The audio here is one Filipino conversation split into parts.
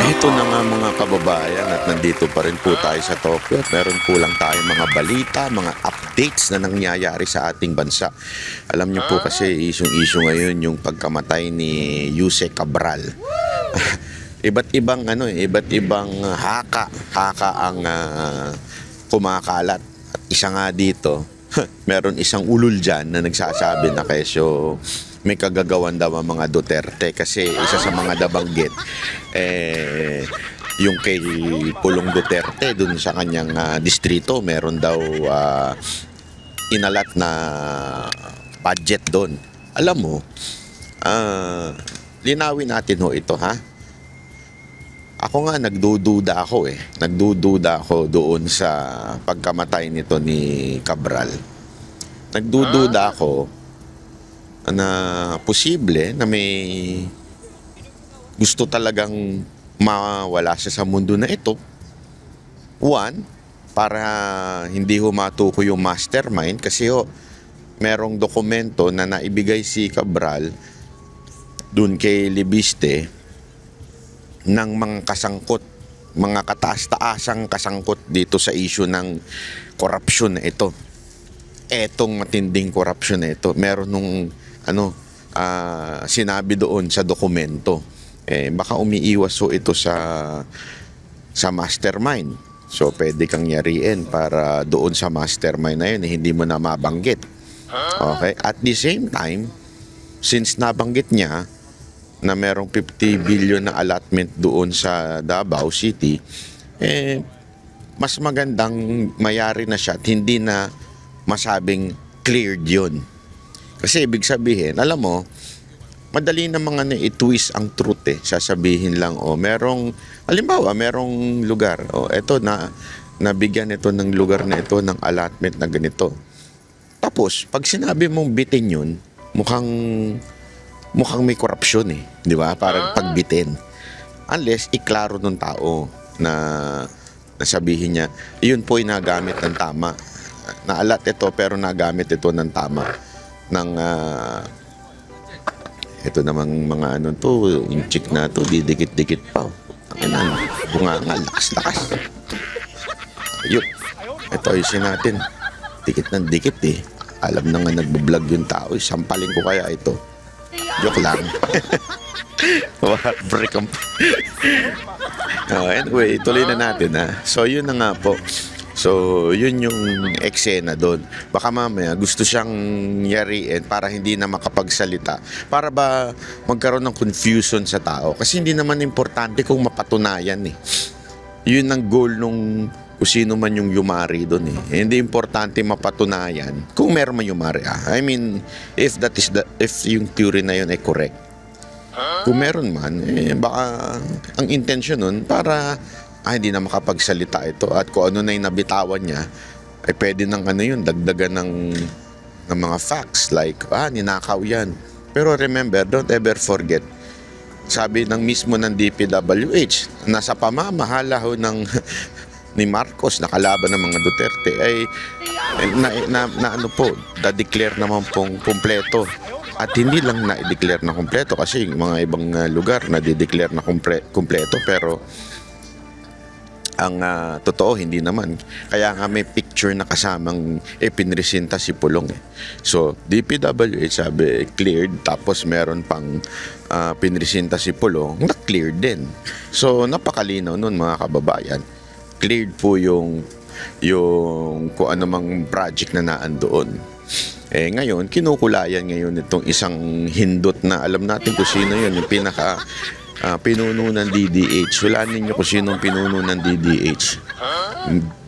Ito na nga mga kababayan at nandito pa rin po tayo sa Tokyo at meron po lang tayo mga balita, mga updates na nangyayari sa ating bansa. Alam niyo po kasi isyong-isyo ngayon yung pagkamatay ni Jose Cabral. Iba't ibang haka ang kumakalat. At isa nga dito, meron isang ulul dyan na nagsasabi na kesyo may kagagawan daw ang mga Duterte kasi isa sa mga nabanggit yung kay Pulong Duterte dun sa kanyang distrito meron daw inalat na budget doon. Alam mo, linawin natin ho ito, ha? Ako nga nagdududa ako doon sa pagkamatay nito ni Cabral. Nagdududa ako na posible na may gusto talagang mawala siya sa mundo na ito. One, para hindi humatuko yung mastermind kasi merong dokumento na naibigay si Cabral dun kay Libiste ng mga kasangkot, mga kataas-taasang kasangkot dito sa issue ng korupsyon na ito. Etong matinding korupsyon na ito. Meron nung sinabi doon sa dokumento. Baka umiiwas ito sa mastermind. So, pwede kang yariin para doon sa mastermind na yun, hindi mo na mabanggit. Okay? At the same time, since nabanggit niya na merong 50 billion na allotment doon sa Davao City, mas magandang mayari na siya at hindi na masabing cleared yun. Kasi ibig sabihin, alam mo, madali na mga i-twist ang truth eh. Sasabihin lang, halimbawa, merong lugar, eto na, nabigyan ito ng lugar na ito ng allotment na ganito. Tapos, pag sinabi mong bitin yun, mukhang may korupsyon eh. Di ba? Parang pagbitin. Unless, iklaro ng tao na sabihin niya, yun po ay nagamit ng tama. Naalat ito pero nagamit ito ng tama. Ito namang mga yung chick na to, didikit-dikit pa. Bunga nga, lakas-lakas. Ayun. Ito ayusin natin. Dikit ng dikit eh. Alam na nga nagbablog yung tao. Sampalin ko kaya ito. Joke lang. Break ang... Anyway, tuloy na natin ha. So yun na nga po. So, yun yung eksena doon. Baka mamaya gusto siyang yariin para hindi na makapagsalita. Para ba magkaroon ng confusion sa tao? Kasi hindi naman importante kung mapatunayan eh. Yun ang goal nung kung sino man yung yumari doon eh. Hindi importante mapatunayan kung meron man yumari. I mean, if yung theory na yun ay correct. Kung meron man, baka ang intention nun para hindi na makapagsalita ito at kung ano na yung nabitawan niya ay pwede ng dagdagan ng mga facts like ninakaw yan. Pero remember, don't ever forget, sabi ng mismo ng DPWH, nasa pamamahala ni Marcos na kalaban ng mga Duterte ay da-declare naman pong kumpleto. At hindi lang na-declare na kumpleto kasi yung mga ibang lugar na di-declare na kumpleto pero ang totoo, hindi naman. Kaya nga may picture na kasamang pinresenta si Pulong eh. So, DPWH sabi cleared, tapos meron pang pinresenta si Pulong na cleared din. So, napakalinaw nun mga kababayan. Cleared po yung kung anumang project na naandoon. Ngayon, kinukulayan ngayon itong isang hindot na alam natin kung sino yun, yung pinaka pinuno ng DDH. Wala ninyo kung sinong pinuno ng DDH.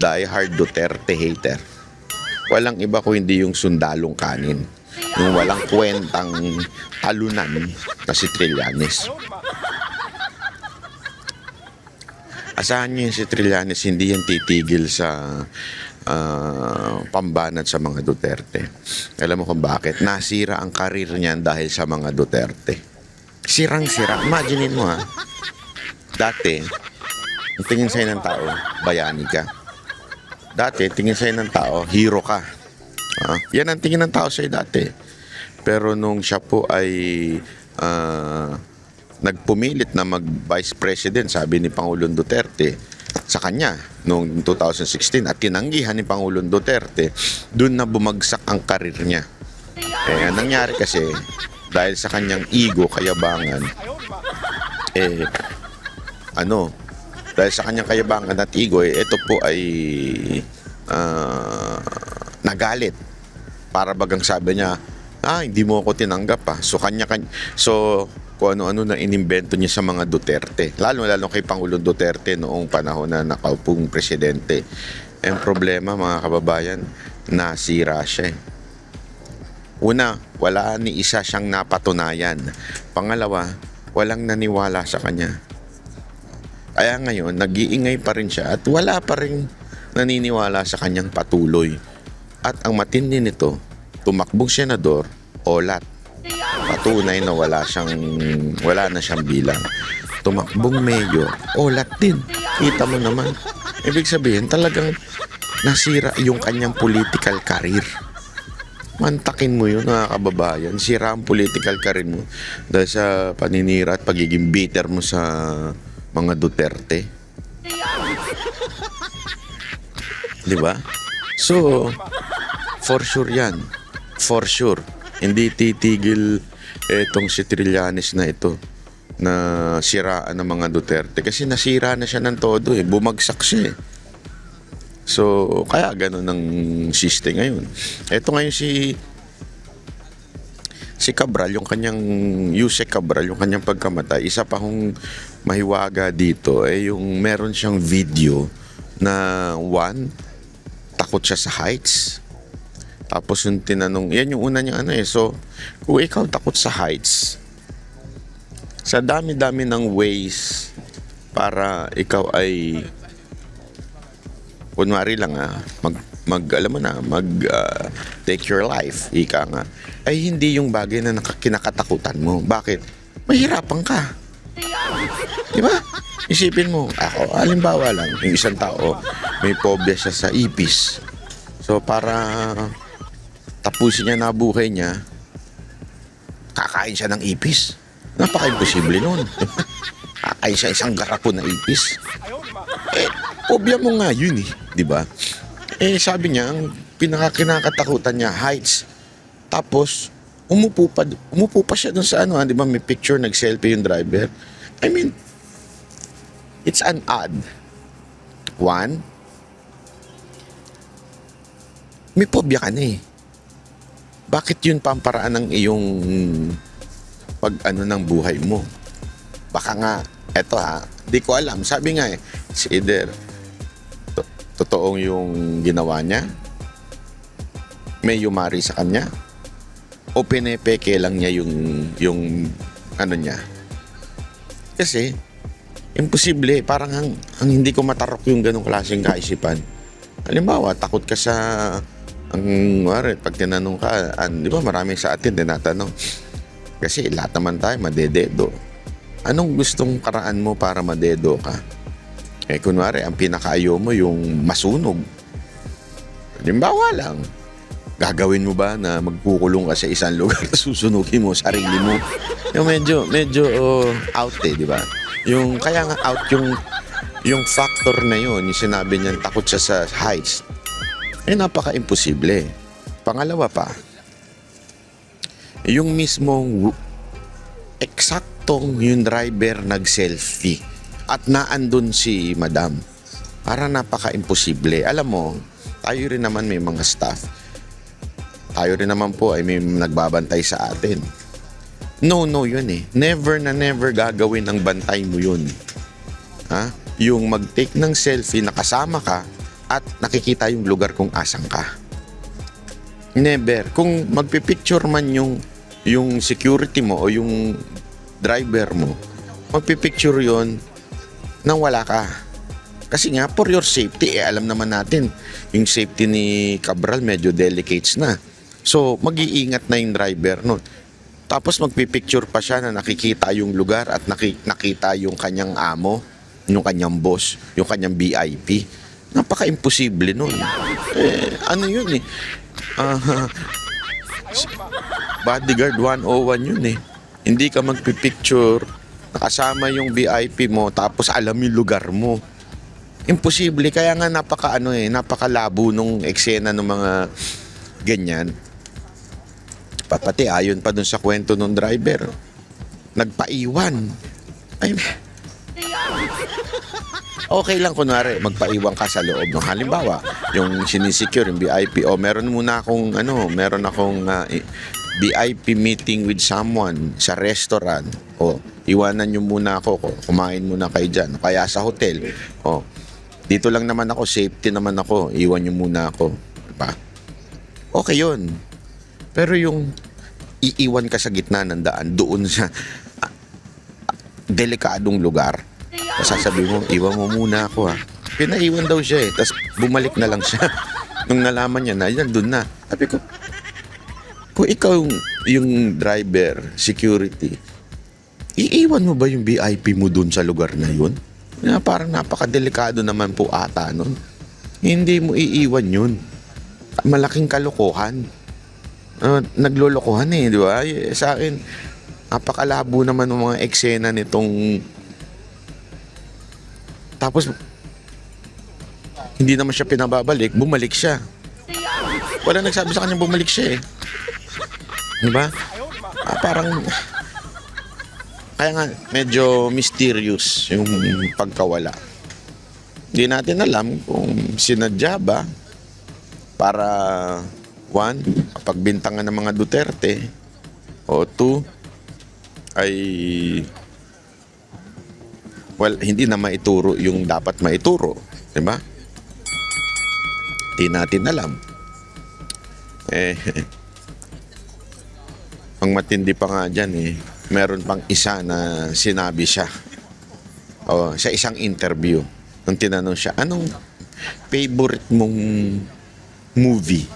Die hard Duterte hater. Walang iba kung hindi yung sundalong kanin. Yung walang kwentang talunan na si Trillanes. Asahan nyo yung si Trillanes, hindi yan titigil sa pambanat sa mga Duterte. Alam mo kung bakit? Nasira ang karir niyan dahil sa mga Duterte. Sirang-sira. Imaginein mo dati, ang tingin sa'yo ng tao, bayani ka. Dati, tingin sa'yo ng tao, hero ka. Yan ang tingin ng tao sa'yo dati. Pero nung siya po ay nagpumilit na mag-vice president, sabi ni Pangulong Duterte, sa kanya noong 2016 at tinanggihan ni Pangulong Duterte, doon na bumagsak ang karir niya. Ang nangyari kasi, dahil sa kanyang ego, kayabangan, dahil sa kanyang kayabangan at ego, ito po ay nagalit. Para bagang sabi niya, hindi mo ako tinanggap . So kung ano-ano na inimbento niya sa mga Duterte. Lalo kay Pangulong Duterte noong panahon na nakaupong presidente. Ang problema, mga kababayan, nasira siya. Una, wala ni isa siyang napatunayan. Pangalawa, walang naniwala sa kanya. Kaya ngayon, nag-iingay pa rin siya at wala pa rin naniniwala sa kanyang patuloy. At ang matindi nito, tumakbong senador, olat. Patunay na wala na siyang bilang. Tumakbong mayor, olat din. Kita mo naman. Ibig sabihin, talagang nasira yung kanyang political career. Mantakin mo yun, mga kababayan. Sira ang political career mo dahil sa paninira at pagiging bitter mo sa mga Duterte. Di ba? So, for sure yan. For sure. Hindi titigil etong si Trillanes na ito na siraan ng mga Duterte. Kasi nasira na siya ng todo . Bumagsak siya . So, kaya ganun ang siste ngayon. Ito ngayon si Cabral, yung kanyang Yusek Cabral, yung kanyang pagkamatay, isa pa hong mahiwaga dito yung meron siyang video na takot siya sa heights. Tapos yung tinanong, yan yung una niyang So, kung ikaw takot sa heights, sa dami-dami ng ways para ikaw ay kunwari lang take your life, ika nga, ay hindi yung bagay na kinakatakutan mo. Bakit? Mahirapan ka. Di ba? Isipin mo, ako, halimbawa lang, yung isang tao, may phobia siya sa ipis. So, para tapusin niya na buhay niya, kakain siya ng ipis. Napaka-imposible nun. Kakain siya isang garapon na ipis. Phobia mo nga yun di ba? Sabi niya, ang pinakakinakatakutan niya, heights. Tapos, umupo pa siya dun sa di ba, may picture, nag-selfie yung driver. I mean, it's an odd. One, may phobia ka na Bakit yun pamparaan ng iyong ng buhay mo? Baka nga, eto di ko alam. Sabi nga it's either totoong yung ginawa niya, may yumari sa kanya, o pinepeke lang niya yung niya. Kasi, imposible, parang ang hindi ko matarok yung ganong klaseng kaisipan. Halimbawa, takot ka sa pag tinanong ka, di ba marami sa atin tinatanong, kasi lahat naman tayo madededo. Anong gustong karaan mo para madedo ka? Kunwari, ang pinakaayaw mo yung masunog. Halimbawa lang, gagawin mo ba na magkukulong ka sa isang lugar at susunugin mo sarili mo? Yung medyo out di ba? Yung kaya nga out yung factor na yun, yung sinabi niyan takot siya sa heights. Napaka-imposible. Pangalawa pa, yung mismong eksaktong yung driver nag-selfie at naandun si madam. Para napaka-imposible. Alam mo, tayo rin naman may mga staff. Tayo rin naman po ay may nagbabantay sa atin. No yun Never na never gagawin ng bantay mo yun. Yung mag-take ng selfie na kasama ka at nakikita yung lugar kung asan ka. Never. Kung magpipicture man yung security mo o yung driver mo, magpipicture yon nang wala ka. Kasi nga, for your safety, alam naman natin, yung safety ni Cabral medyo delicates na. So, mag-iingat na yung driver nun. Tapos magpipicture pa siya na nakikita yung lugar at nakita yung kanyang amo, yung kanyang boss, yung kanyang VIP. Napaka-imposible nun. Ano yun Bodyguard 101 yun Hindi ka magpipicture nakasama yung VIP mo, tapos alam yung lugar mo. Imposible, kaya nga napakalabo nung eksena ng mga ganyan. Pati ayon pa dun sa kwento ng driver, nagpaiwan. Ay, okay lang kunwari magpaiwan ka sa loob ng halimbawa yung sinisecure yung VIP o meron akong VIP meeting with someone sa restaurant o iwanan nyo muna ako, kumain muna kayo dyan kaya sa hotel o dito lang naman ako, safety naman ako, iwan nyo muna ako, diba? Okay yun, pero yung iiwan ka sa gitna ng daan doon sa delikadong lugar, sasabi mo, iwan mo muna ako ha. Pinaiwan daw siya tapos bumalik na lang siya. Nung nalaman niya na, yan doon na. Sabi ko, kung ikaw yung driver, security, iiwan mo ba yung VIP mo doon sa lugar na yun? Parang napakadelikado naman po ata nun. Hindi mo iiwan yun. Malaking kalokohan. Naglolokohan di ba? Sa akin, napakalabo naman ng mga eksena nitong tapos hindi naman siya pinababalik, bumalik siya. Wala nagsabi sa kanya bumalik siya eh. Diba? Parang kaya nga medyo mysterious yung pagkawala. Hindi natin alam kung sinadya ba para one, pagbintangan ng mga Duterte o two, ay hindi na maituro yung dapat maituro, di ba? Hindi natin alam. Ang matindi pa nga dyan meron pang isa na sinabi siya sa isang interview nung tinanong siya, anong favorite mong movie?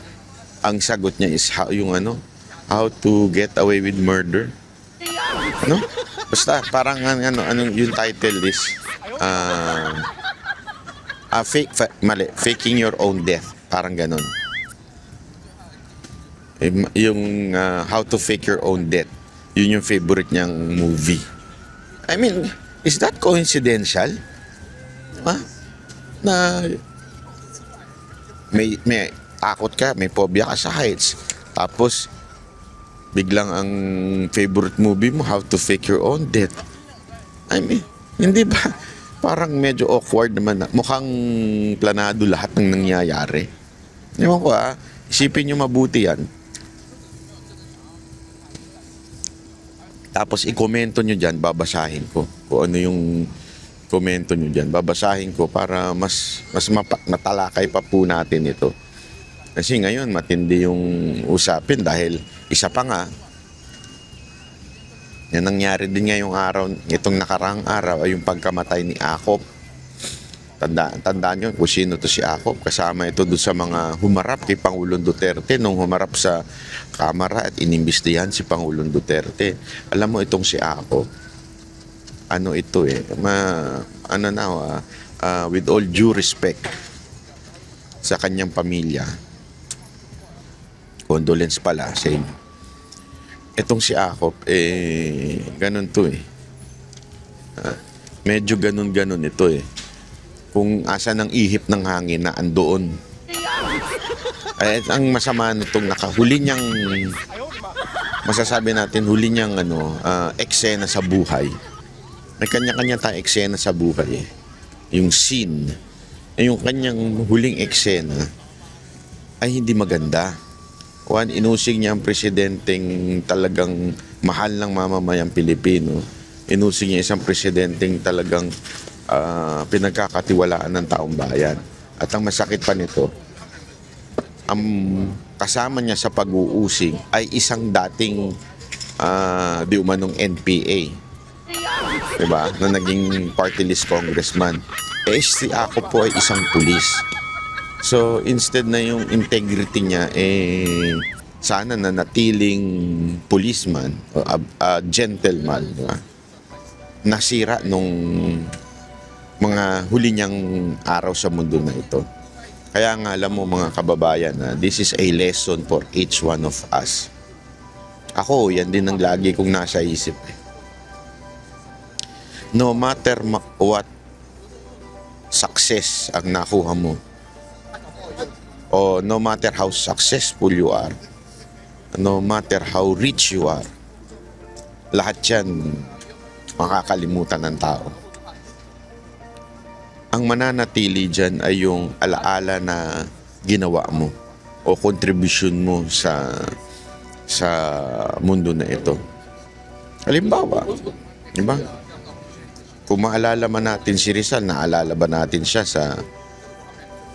Ang sagot niya is How to Get Away with Murder. Basta parang anong yung title is Faking Your Own Death, parang ganun. Yung How to Fake Your Own Death, yun yung favorite niyang movie. I mean, is that coincidental? Na may takot ka, may phobia ka sa heights, tapos biglang ang favorite movie mo, How to Fake Your Own Death. I mean, hindi ba? Parang medyo awkward naman. Mukhang planado lahat ng nangyayari. Ewan ko isipin nyo mabuti yan. Tapos i-komento nyo dyan, babasahin ko. Kung ano yung komento nyo dyan, babasahin ko para mas matalakay pa po natin ito. Kasi ngayon matindi yung usapin dahil isa pa nga, yan nangyari din ngayong araw, itong nakarang araw ay yung pagkamatay ni Akop. Tandaan nyo kung sino to si Akop. Kasama ito doon sa mga humarap kay Pangulong Duterte nung humarap sa kamera at inimbestihan si Pangulong Duterte. Alam mo itong si Akop, with all due respect sa kanyang pamilya, condolence pala sa inyo. Itong si Akop, ganun to medyo ganun ito Kung asa ng ihip ng hangin na andoon. Ang masama nitong huli niyang, masasabi natin, huli niyang eksena sa buhay. May kanya-kanya tayong eksena sa buhay. Yung scene, yung kanyang huling eksena ay hindi maganda. Inusig niya ang presidenteng talagang mahal ng mamamayang Pilipino. Inusig niya isang presidenteng talagang pinagkakatiwalaan ng taong bayan. At ang masakit pa nito, ang kasama niya sa pag-uusig ay isang dating di umanong NPA. Diba? Na naging party list congressman. Si Ako po ay isang pulis. So, instead na yung integrity niya, sana na natiling policeman o gentleman, diba? Nasira nung mga huli niyang araw sa mundo na ito. Kaya nga alam mo mga kababayan this is a lesson for each one of us. Ako, yan din ang lagi kong nasa isip. no matter what success ang nakuha mo, o no matter how successful you are, no matter how rich you are, lahat yan makakalimutan ng tao. Ang mananatili dyan ay yung alaala na ginawa mo o contribution mo sa mundo na ito. Halimbawa, di ba? Kung maalala man natin si Rizal, naalala ba natin siya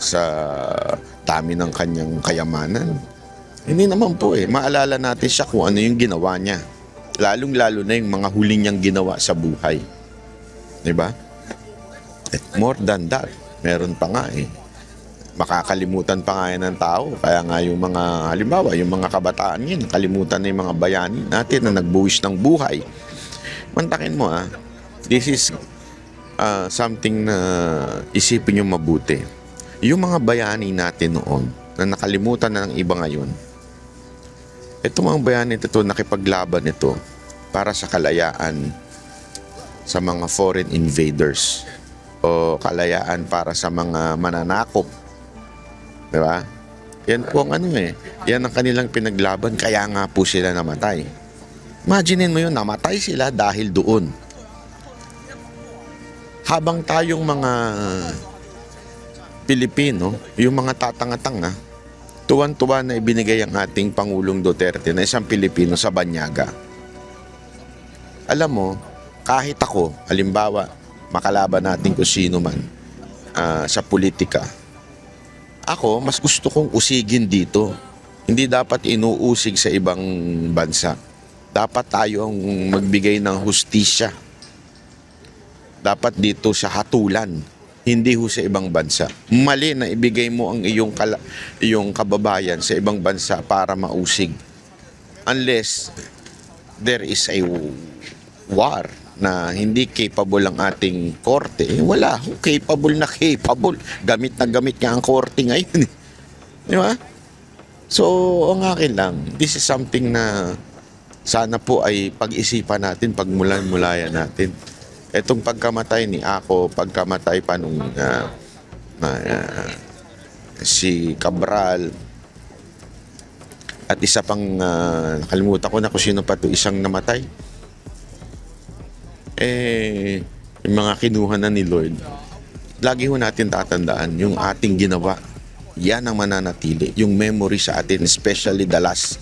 sa dami ng kanyang kayamanan? Hindi naman po eh. Maalala natin siya kung ano yung ginawa niya. Lalong-lalo na yung mga huli niyang ginawa sa buhay. Di ba? More than that, meron pa nga eh. Makakalimutan pa nga yan ng tao. Kaya nga yung mga, halimbawa, yung mga kabataan yun, nakalimutan na yung mga bayani natin na nagbuwis ng buhay. Mantakin mo this is something na isipin nyo mabuti. Yung mga bayani natin noon, na nakalimutan na ng iba ngayon, ito mga bayani ito, nakipaglaban ito para sa kalayaan sa mga foreign invaders o kalayaan para sa mga mananakop. Di ba? Yan po ang yan ang kanilang pinaglaban, kaya nga po sila namatay. Imaginin mo yun, namatay sila dahil doon. Habang tayong mga Pilipino, yung mga tatanga-tanga, tuwan-tuwa na ibinigay ang ating Pangulong Duterte na isang Pilipino sa banyaga. Alam mo, kahit ako, halimbawa, makalaban natin kung sino man sa politika, ako, mas gusto kong usigin dito. Hindi dapat inuusig sa ibang bansa. Dapat tayo ang magbigay ng hustisya. Dapat dito sa hatulan, hindi ho sa ibang bansa. Mali na ibigay mo ang iyong kababayan sa ibang bansa para mausig. Unless there is a war na hindi capable ang ating korte, wala. Capable na capable. Gamit na gamit nga ang korte ngayon. Di ba? So, ang akin lang, this is something na sana po ay pag-isipan natin, pagmulan-mulayan natin. Etong pagkamatay ni Ako, pagkamatay pa nung si Cabral, at isa pang nakalimutan ko na kung sino pa to, isang namatay. Yung mga kinuha na ni Lord, lagi ho natin tatandaan yung ating ginawa. Yan ang mananatili, yung memory sa atin, especially the last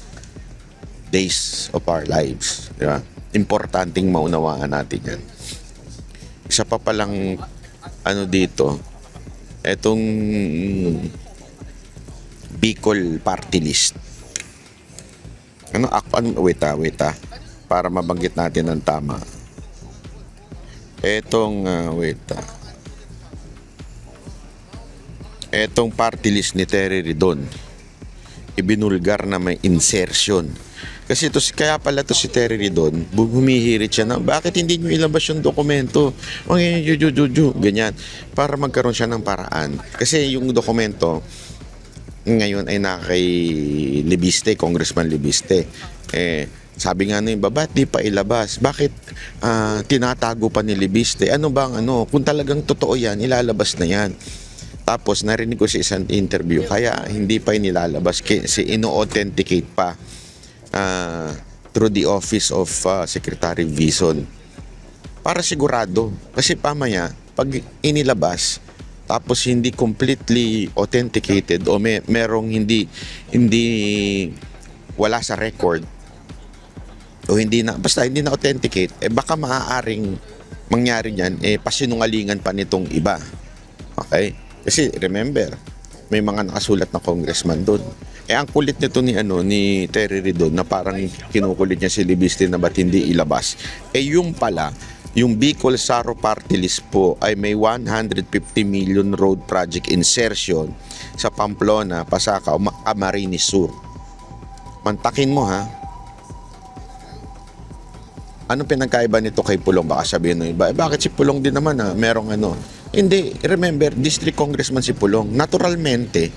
days of our lives. Di ba? Importanteng maunawaan natin yan. Isa pa palang dito, etong Bicol Party List. Wait para mabanggit natin ng tama. Etong party list ni Terry Ridon, ibinulgar na may insertion. Kasi kaya pala to si Terry Ridon, humihirit siya na, bakit hindi nyo ilabas yung dokumento? Ganyan. Para magkaroon siya ng paraan. Kasi yung dokumento, ngayon ay kay Libiste, Congressman Libiste. Sabi nga ng babae, di pa ilabas. Bakit tinatago pa ni Libiste? Ano bang kung talagang totoo yan, ilalabas na yan. Tapos narinig ko sa isang interview, kaya hindi pa inilalabas kasi ino-authenticate pa through the office of Secretary Vison. Para sigurado, kasi pamaya, pag inilabas, tapos hindi completely authenticated o merong hindi wala sa record, o basta hindi na authenticate, baka maaaring mangyari niyan, pasinungalingan pa nitong iba. Okay? Kasi remember, may mga nakasulat na congressman doon. Ang kulit nito ni Terry Ridon na parang kinukulit niya si Libiste na ba't hindi ilabas. Yung pala, yung Bicol Saro Party List po ay may 150 million road project insertion sa Pamplona, Pasaka, Camarines Sur. Mantakin mo Anong pinagkaiba nito kay Pulong? Baka sabihin ng iba, bakit si Pulong din naman merong Hindi, remember, district congressman si Pulong. Naturalmente,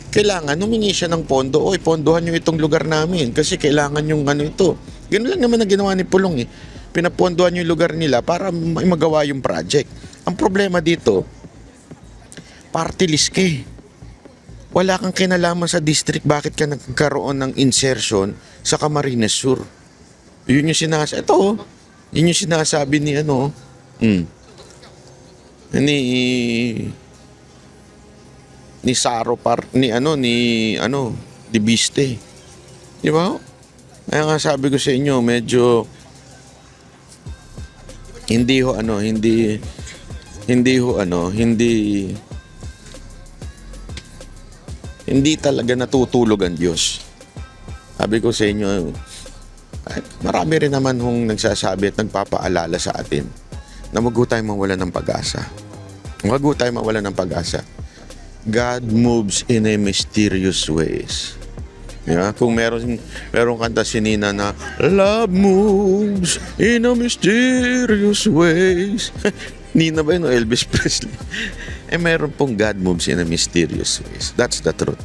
kailangan humingi siya ng pondo. Pondohan nyo itong lugar namin kasi kailangan yung ito. Ganun lang naman ang ginawa ni Pulong pinapondohan yung lugar nila para may magawa yung project. Ang problema dito, party list ka eh. Wala kang kinalaman sa district, bakit ka nagkaroon ng insertion sa Camarines Sur. Yun yung sinasabi. Ito, yun yung sinasabi ni ni Saro ni Biste. Di ba? Kaya nga sabi ko sa inyo, medyo hindi talaga natutulog ang Diyos. Sabi ko sa inyo, marami rin naman hong nagsasabi at nagpapaalala sa atin na wag tayo mawala ng pag-asa. Wag tayo mawala ng pag-asa. God moves in a mysterious ways. Yeah, kung meron kanta si Nina na love moves in a mysterious ways. Nina ba yun o Elvis Presley? Meron pong God moves in a mysterious ways. That's the truth.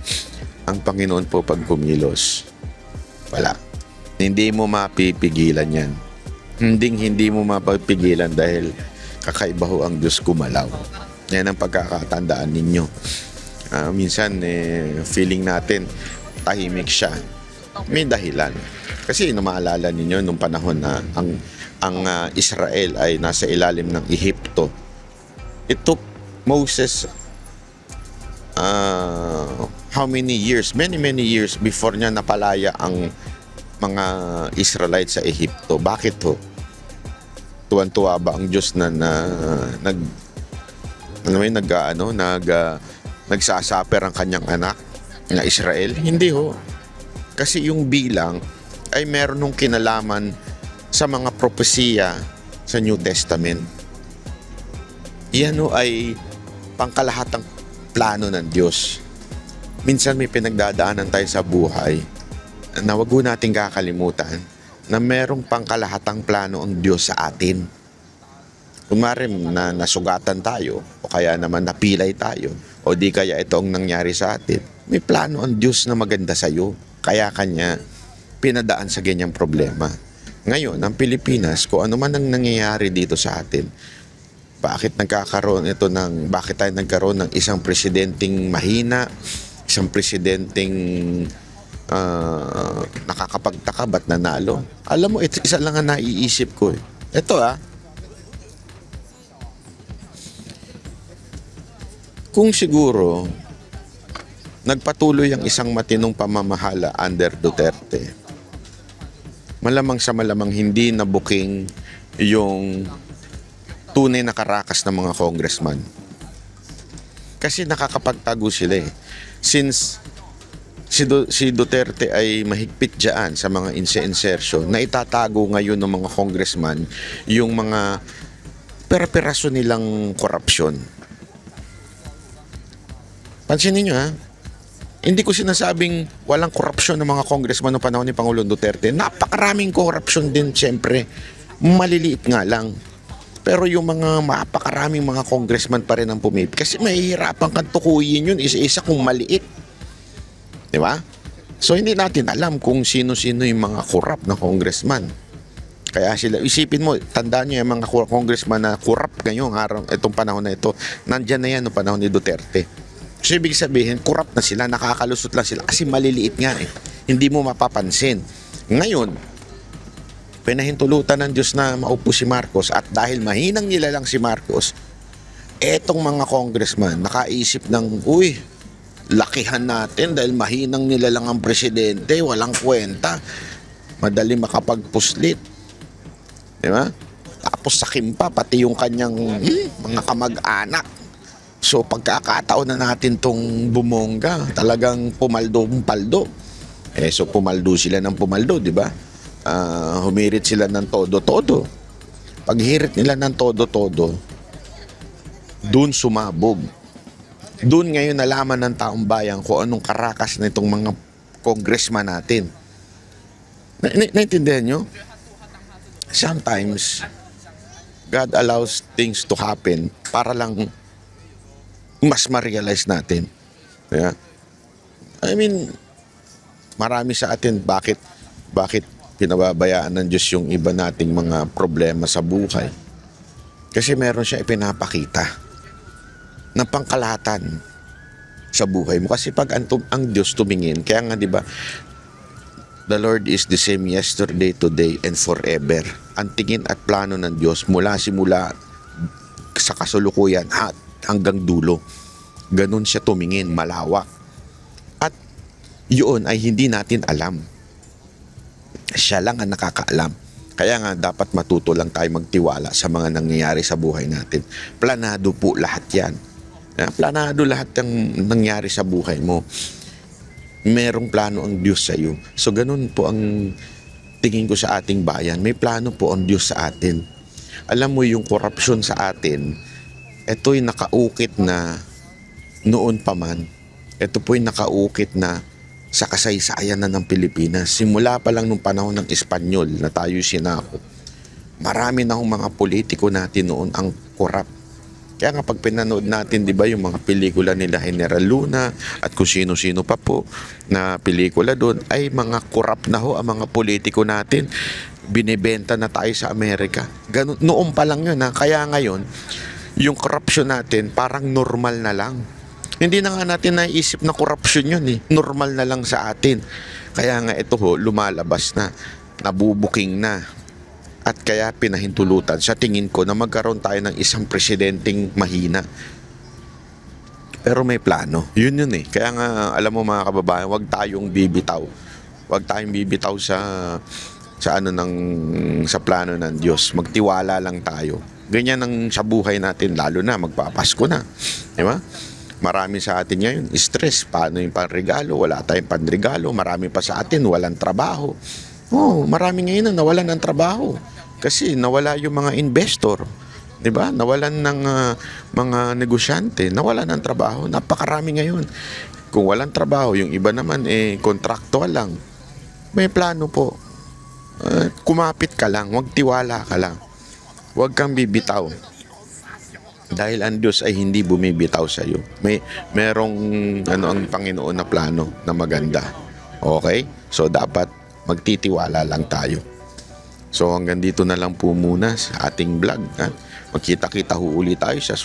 Ang Panginoon po pag kumilos, wala. Hindi mo mapipigilan yan. Hindi mo mapipigilan dahil kakaiba ho ang Diyos kumalaw. Yan ang pagkakatandaan ninyo. Minsan feeling natin tahimik siya. May dahilan. Kasi maalala ninyo nung panahon na ang Israel ay nasa ilalim ng Ehipto. It took Moses how many years? Many years before niya napalaya ang mga Israelites sa Ehipto. Bakit ho? Tuwan-tuwa ba ang Diyos na nagsasaper ang kanyang anak na Israel? Hindi ho. Kasi yung bilang ay meron nung kinalaman sa mga propesiya sa New Testament. Yan ho ay pangkalahatang plano ng Diyos. Minsan may pinagdadaanan tayo sa buhay na wag nating kakalimutan na merong pangkalahatang plano ang Diyos sa atin. Kunwari na nasugatan tayo o kaya naman napilay tayo o di kaya ito ang nangyari sa atin, may plano ang Diyos na maganda sa iyo. Kaya kanya pinadaan sa ganyang problema. Ngayon, ang Pilipinas, kung ano man ang nangyayari dito sa atin, bakit tayo nagkaroon ng isang presidenteng mahina, isang presidenteng nakakapagtaka ba't nanalo? Alam mo, isa lang ang naiisip ko. Ito kung siguro nagpatuloy ang isang matinong pamamahala under Duterte, malamang sa malamang hindi nabuking yung tunay na karakas ng mga congressman. Kasi nakakapagtago sila eh. Since si Duterte ay mahigpit dyan sa mga insertion, na itatago ngayon ng mga congressman yung mga pera-peraso nilang korupsyon. Pansinin nyo hindi ko sinasabing walang korupsyon ng mga congressman noong panahon ni Pangulong Duterte. Napakaraming korupsyon din siyempre. Maliliit nga lang. Pero yung mga mapakaraming mga congressman pa rin ang pumipili. Kasi mahihirapan kang tukuyin yun isa-isa kung maliit. Di ba? So hindi natin alam kung sino-sino yung mga corrupt na congressman. Kaya sila, isipin mo, tandaan nyo yung mga congressman na corrupt ngayong araw, itong panahon na ito, nandyan na yan noong panahon ni Duterte. So ibig sabihin, corrupt na sila, nakakalusot lang sila kasi maliliit nga eh. Hindi mo mapapansin. Ngayon, pinahintulutan ng Diyos na maupo si Marcos at dahil mahinang nilalang si Marcos, etong mga congressman nakaisip ng, lakihan natin dahil mahinang nilalang ang presidente, walang kwenta, madali makapagpuslit. Di ba? Tapos sakim pa, pati yung kanyang mga kamag-anak. So pagkakataon na natin tong bumongga, talagang pumaldo. So pumaldo sila ng pumaldo, di ba? Humirit sila ng todo-todo. Paghirit nila ng todo-todo, dun sumabog. Dun ngayon nalaman ng taong bayan kung anong karakas na itong mga congressman natin. Naintindihan nyo? Sometimes, God allows things to happen para lang mas ma-realize natin. Yeah? I mean, marami sa atin bakit pinababayaan ng Diyos yung iba nating mga problema sa buhay. Kasi meron siya ipinapakita na pangkalahatan sa buhay mo. Kasi pag ang Diyos tumingin, kaya nga 'di ba, the Lord is the same yesterday, today, and forever. Ang tingin at plano ng Diyos mula simula sa kasulukuyan at hanggang dulo. Ganun siya tumingin, malawak. At yun ay hindi natin alam. Siya lang ang nakakaalam. Kaya nga dapat matuto lang tayo magtiwala sa mga nangyayari sa buhay natin. Planado po lahat yan. Planado lahat ng nangyari sa buhay mo. Merong plano ang Diyos sa iyo. So ganun po ang tingin ko sa ating bayan. May plano po ang Diyos sa atin. Alam mo yung korupsyon sa atin, ito'y nakaukit na noon pa man. Ito po'y nakaukit na sa kasaysayan na ng Pilipinas. Simula pa lang nung panahon ng Espanyol na tayo sinakop. Marami na mga politiko natin noon ang korap. Kaya nga pag pinanood natin, di ba, yung mga pelikula nila General Luna at kung sino-sino pa po na pelikula doon, ay mga korap na ho ang mga politiko natin. Binibenta na tayo sa Amerika. Ganun, noon pa lang yun. Kaya ngayon, yung corruption natin parang normal na lang. Hindi na nga natin naisip na corruption yun eh. Normal na lang sa atin. Kaya nga ito ho, lumalabas na. Nabubuking na. At kaya pinahintulutan sa tingin ko na magkaroon tayo ng isang presidenteng mahina. Pero may plano. Yun eh. Kaya nga, alam mo mga kababayan, huwag tayong bibitaw. Huwag tayong bibitaw sa plano ng Diyos. Magtiwala lang tayo. Ganyan ang sa buhay natin, lalo na magpapasko na. Di ba? Marami sa atin ngayon, stress. Paano yung panregalo? Wala tayong panregalo. Marami pa sa atin, walang trabaho. Marami ngayon na nawalan ng trabaho. Kasi nawala yung mga investor. Diba? Nawalan ng mga negosyante. Nawalan ng trabaho. Napakarami ngayon. Kung walang trabaho, yung iba naman, kontraktual lang. May plano po. Kumapit ka lang. Huwag tiwala ka lang. Huwag kang bibitaw. Dahil ang Diyos ay hindi bumibitaw sa iyo. Merong ang Panginoon na plano na maganda. Okay? So dapat magtitiwala lang tayo. So hanggang dito na lang po muna sa ating vlog. Magkita-kita ho ulit tayo sa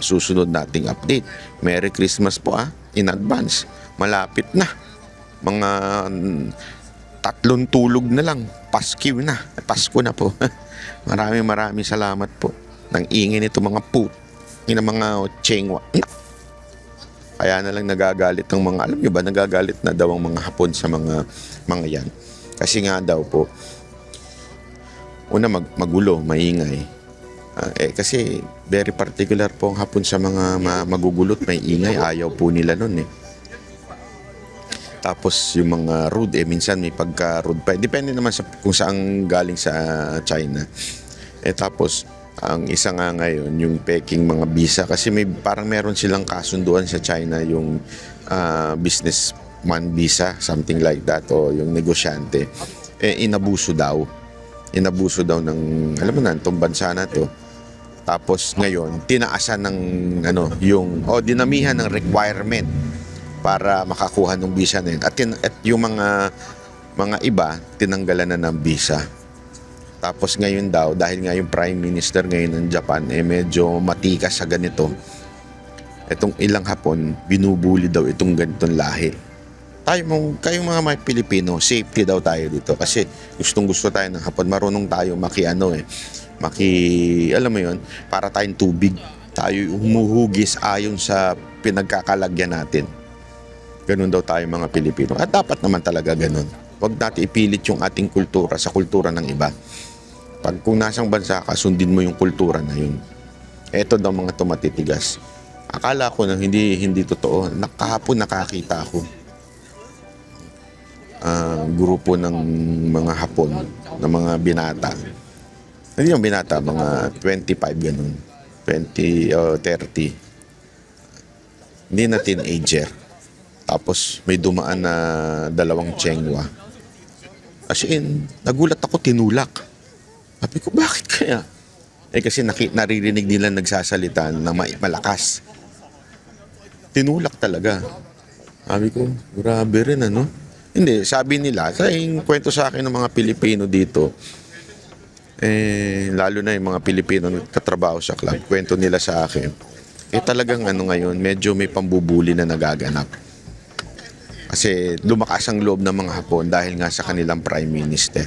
susunod nating update. Merry Christmas po in advance. Malapit na. Mga 3 tulog na lang. Pasko na po. Maraming salamat po. Nang ingin nito mga ng mga chengwa. Kaya na lang nagagalit ng mga, alam nyo ba, nagagalit na daw ang mga Hapon sa mga yan. Kasi nga daw po, una magulo, maingay. Kasi very particular po ang Hapon sa mga magugulot, may ingay, ayaw po nila nun eh. Tapos yung mga rude, minsan may pagka-rude pa. Depende naman sa kung saan galing sa China. Tapos, ang isa nga ngayon, yung peking mga visa. Kasi parang meron silang kasunduan sa China, yung businessman visa, something like that, o yung negosyante. Inabuso daw. Inabuso daw ng, alam mo na, itong bansa na to. Tapos ngayon, tinaasan ng, dinamihan ng requirement para makakuha ng visa na yun. At yung mga iba, tinanggalan na ng visa. Tapos ngayon daw, dahil nga yung Prime Minister ngayon ng Japan, medyo matikas sa ganito. Itong ilang Hapon, binubuli daw itong ganitong lahi. Kayong mga Pilipino, safety daw tayo dito. Kasi gustong-gusto tayo ng Hapon. Marunong tayo alam mo yun, para tayong tubig. Tayo humuhugis ayon sa pinagkakalagyan natin. Ganun daw tayo mga Pilipino. At dapat naman talaga ganun. Huwag natin ipilit yung ating kultura sa kultura ng iba. Kung nasang bansa ka, sundin mo yung kultura na yun. Eto daw mga tumatitigas. Akala ko na hindi totoo. Kahapon nakakita ako. Grupo ng mga Hapon, ng mga binata. Hindi yung binata, mga 25 ganun. 20 o 30. Hindi na teenager. Tapos may dumaan na 2 chengwa. As in, nagulat ako, tinulak. Sabi ko, bakit kaya? Kasi naririnig nila nagsasalita na malakas. Tinulak talaga. Sabi ko, grabe rin Hindi, sabi nila, sa yung kwento sa akin ng mga Pilipino dito, lalo na yung mga Pilipino nagtatrabaho sa club, kwento nila sa akin, talagang ano ngayon, medyo may pambubuli na nagaganap. Kasi lumakas ang loob ng mga Hapon dahil nga sa kanilang Prime Minister.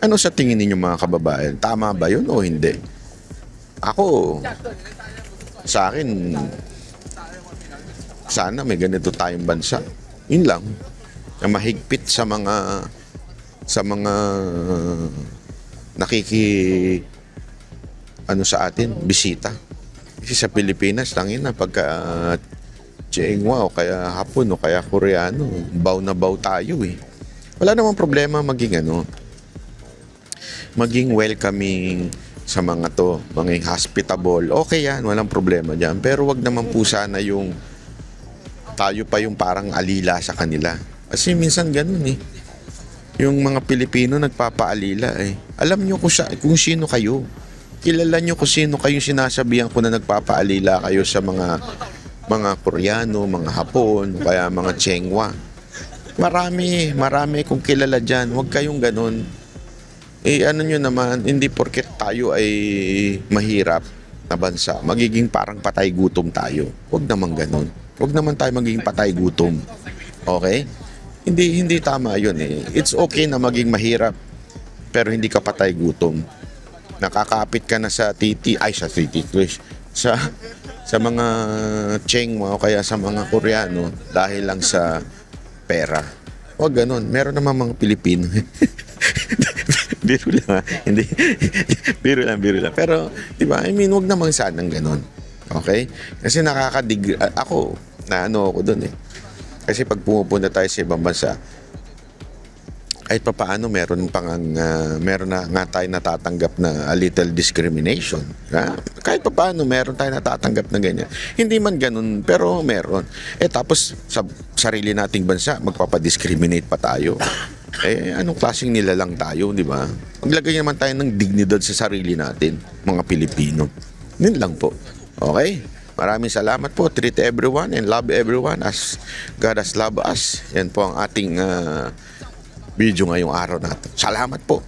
Ano sa tingin ninyo mga kababayan? Tama ba yun o hindi? Ako, sa akin, sana may ganito tayong bansa. Yun lang. Na mahigpit sa mga nakiki ano sa atin, bisita. Kasi sa Pilipinas, tangin na pagka Chiengwa o kaya Hapon o kaya Koreano, baw na baw tayo eh. Wala namang problema maging welcoming sa mga to, maging hospitable. Okay yan, walang problema dyan. Pero wag naman po sana yung tayo pa yung parang alila sa kanila. Kasi minsan ganun eh. Yung mga Pilipino nagpapaalila eh. Alam nyo kung sino kayo. Kilala nyo kung sino kayong sinasabihan ko na nagpapaalila kayo sa mga Koreano, mga Hapon, kaya mga Chiengwa. Marami kung kilala dyan. Huwag kayong ganun. Ano nyo naman, hindi porket tayo ay mahirap na bansa, magiging parang patay gutom tayo. Huwag naman ganun. Huwag naman tayo magiging patay gutom. Okay? Hindi tama yun eh. It's okay na maging mahirap, pero hindi ka patay gutom. Nakakapit ka na sa sa mga Chiengwa o kaya sa mga Koreano dahil lang sa pera. Huwag ganun. Meron naman mga Pilipino. Biro lang ha. Hindi. Biro lang. Pero, di ba? I mean, huwag naman sanang ganun. Okay? Kasi ako, ako dun eh. Kasi pag pumupunta tayo sa ibang bansa, kahit pa paano meron na nga tayo natatanggap na a little discrimination. Kahit pa paano meron tayo natatanggap na ganyan. Hindi man ganun, pero meron. Tapos sa sarili nating bansa, magpapadiscriminate pa tayo. Anong klaseng nilalang tayo, di ba? Maglagay naman tayo ng dignidad sa sarili natin, mga Pilipino. Yun lang po. Okay? Maraming salamat po. Treat everyone and love everyone as God has loved us. Yan po ang ating video ngayong araw natin. Salamat po.